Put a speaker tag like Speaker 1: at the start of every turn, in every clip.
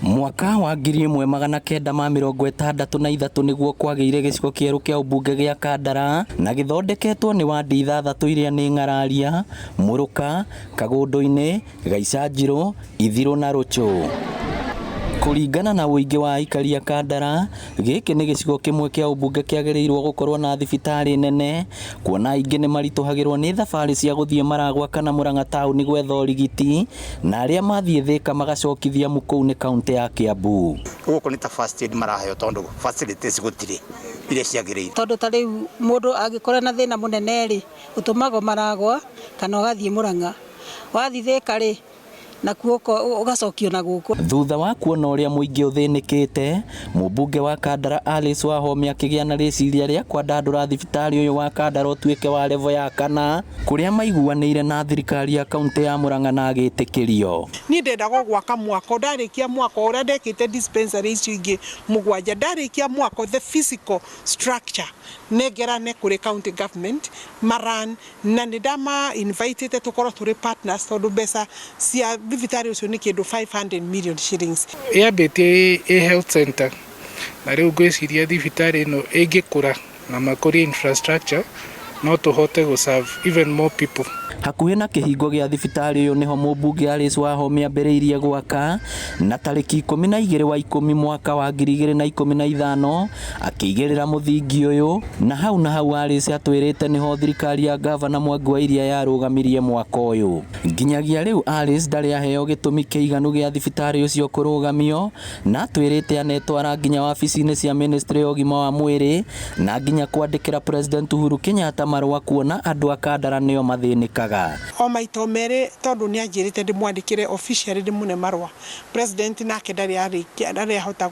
Speaker 1: Mwaka wa 1963 niguo kwagĩire gĩcigo kĩerũ kĩa ũmbunge gĩa Kandara na gĩthondeketwo nĩ wadi ithathatũ iria nĩ Ng'araria, Mũrũka, Kagũndũ-inĩ, Gaicanjirũ, Ithirũ na Rũchũ. Kũringana na ũingĩ wa aikari a Kandara, gĩkĩ nĩ gĩcigo kĩmwe kĩa ũmbunge kĩagĩrĩirwo gũkorwo na thibitarĩ nene, kuona aingĩ nĩ maritũhagĩrwo nĩ thabarĩ cia gũthiĩ Maragwa kana Mũrang'a taũni gwetha ũrigiti, na arĩa mathiĩ Thĩka magacokithia mũkũu nĩ kaũntĩ ya Kiambu.
Speaker 2: Gũkũ nĩ ta first aid maraheo tondũ facilities gũtirĩ iria ciagĩrĩire.
Speaker 3: Tondũ ta rĩu mũndũ angĩkorwo na thĩna mũnene rĩ, ũtũmagwo Maragwa kana ũgathiĩ Mũrang'a. Wathiĩ Thĩka rĩ, na kuoko ugacokio na guku.
Speaker 1: Thutha wa kuona ũrĩa mũingĩ ũthĩnĩkĩte, mũmbunge wa Kandara Alice Wahome akĩgĩa na rĩciria rĩa kwandandũra thibitarĩ ũyũ wa Kandara ũtuĩke wa level ya 4, kũrĩa maiguanĩire na thirikari ya kaũntĩ ya Mũrang'a na agĩtĩkĩrio.
Speaker 4: Niĩ ndendaga gwaka mwako, ndarĩkia mwako ũrĩa ndekĩte dispensary icio ingĩ 7, ndarĩkia mwako the physical structure negerane kũrĩ county government maran na nĩndama invited tũkorwo tũrĩ partners tondũ mbeca cia thibitarĩ ũcio nĩ kĩndũ 500 million shillings.
Speaker 5: Yambĩtie health center na rĩu ngwĩciria thibitarĩ ĩno ĩngĩkũra na makũrie infrastructure no tũhote gũ-serve even more people.
Speaker 1: Hakuhĩ na kĩhingo gĩa thibitarĩ ũyũ nĩho mũmbunge Alice Wahome ambĩrĩirie gwaka, na tarĩki 12 wa 10 mwaka wa 2015 akĩigĩrĩra mũthingi ũyũ, na hau Alice atwĩrĩte nĩho thirikari ya gavana Mwangi wa Iria yarũgamirie mwaka ũyũ. Nginyagia rĩu Alice ndarĩ aheo gĩtũmi kĩiganu gĩa thibitarĩ ũcio kũrũgamio, na atwĩrĩte anetwara nginya wabici-inĩ cia ministry ya ũgima wa mwĩrĩ na nginya kwandĩkĩra President Uhuru Kenyatta marũa kuona andũ a Kandara nĩo mathĩnĩkaga.
Speaker 4: O maita merĩ tondũ nĩ anjĩrĩte ndĩmwandĩkĩre officially ndĩmune marũa. President nake ndarĩ ahota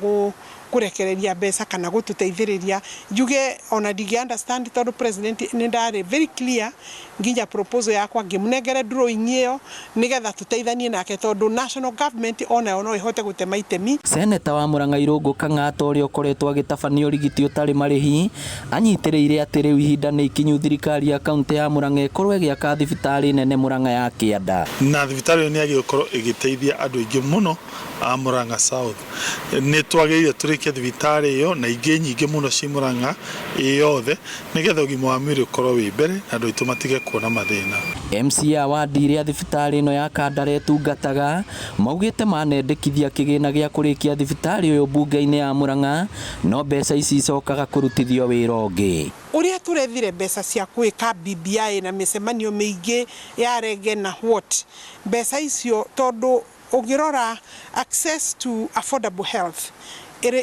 Speaker 4: kũrekereria mbeca kana gũtũteithĩrĩria. Njuge ona ndingĩ understand tondũ president nĩ ndarĩ very clear nginya proposal yakwa ngĩmũnengere drawing ĩyo nĩgetha tũteithanie nake tondũ national government ona no ĩhote gũtema itemi.
Speaker 1: Seneta wa Mũrang'a Irũngũ Kang'ata ũrĩa ũkoretwo agĩtabania ũrigiti ũtarĩ marĩhi anyitĩrĩire atĩ rĩu ihinda nĩ ikinyu thirikari ya kaũntĩ ya Mũrang'a ĩkorwo ĩgĩaka thibitarĩ nene Mũrang'a ya Kĩanda.
Speaker 6: Na thibitarĩ ĩyo nĩ yagĩrĩirwo ĩgĩteithia andũ aingĩ mũno a Mũrang'a South. Nĩ twagĩrĩire tũrĩkie thibitarĩ ĩyo na ingĩ nyingĩ mũno ci Mũrang'a yothe nĩgetha ũgima wa mwĩrĩ ũkorwo wĩ mbere na andũ aitũ matige kuona mathĩna.
Speaker 1: MCA wa ndire thibitarĩ ĩno ya Kandara ĩtungataga maugĩte manendekithia kĩgĩna gĩa kũrĩkia thibitarĩ ũyũ mbunge-inĩ ya Mũrang'a, no mbeca ici icokaga kũrutithio wĩra ũngĩ.
Speaker 4: Ũrĩa tũrethire mbeca cia gwĩka BBI na mĩcemanio mĩingĩ ya rege na what, mbeca icio tondũ ũngĩrora access to affordable health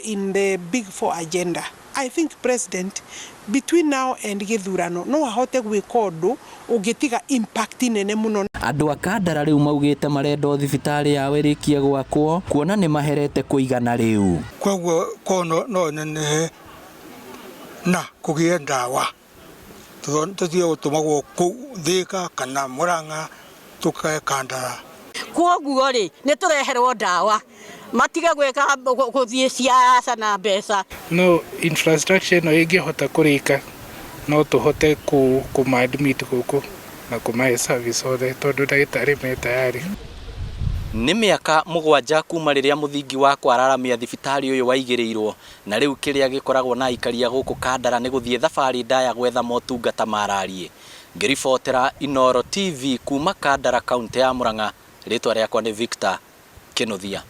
Speaker 4: in the big 4 agenda. I think president between now and gĩthurano no ahote gwĩka ũndũ ũngĩtiga impact nene mũno.
Speaker 1: Andũ a Kandara rĩu maugĩte marenda thibitarĩ yao ĩrĩkie gwakwo kuona nĩ maherete kũigana rĩu.
Speaker 7: Koguo kono no nenehe na kũgĩe ndawa tũthiĩ gũtũmagwo kũu Thĩka kana Mũrang'a tũkae Kandara.
Speaker 3: Koguo rĩ nĩ tũreherwo ndawa matige gwĩka gũthiĩ siasa na mbeca.
Speaker 5: No infrastructure no ĩngĩhota kũrĩka no tũhote kũma-admit gũkũ na kũmahe service othe tondũ ndagĩtarĩ me tayari.
Speaker 1: Nĩ mĩaka 7 kuma rĩrĩa mũthingi wa kwararamia thibitarĩ ũyũ waigĩrĩirwo, na rĩu kĩrĩa gĩkoragwo na aikaria gũkũ Kandara nĩ gũthiĩ thabarĩ ndaya gwetha motungata mararie. Ngĩribotera Inooro TV kuma Kandara kaũntĩ ya Mũrang'a, rĩtwa rĩakwa nĩ Victor Kĩnuthia.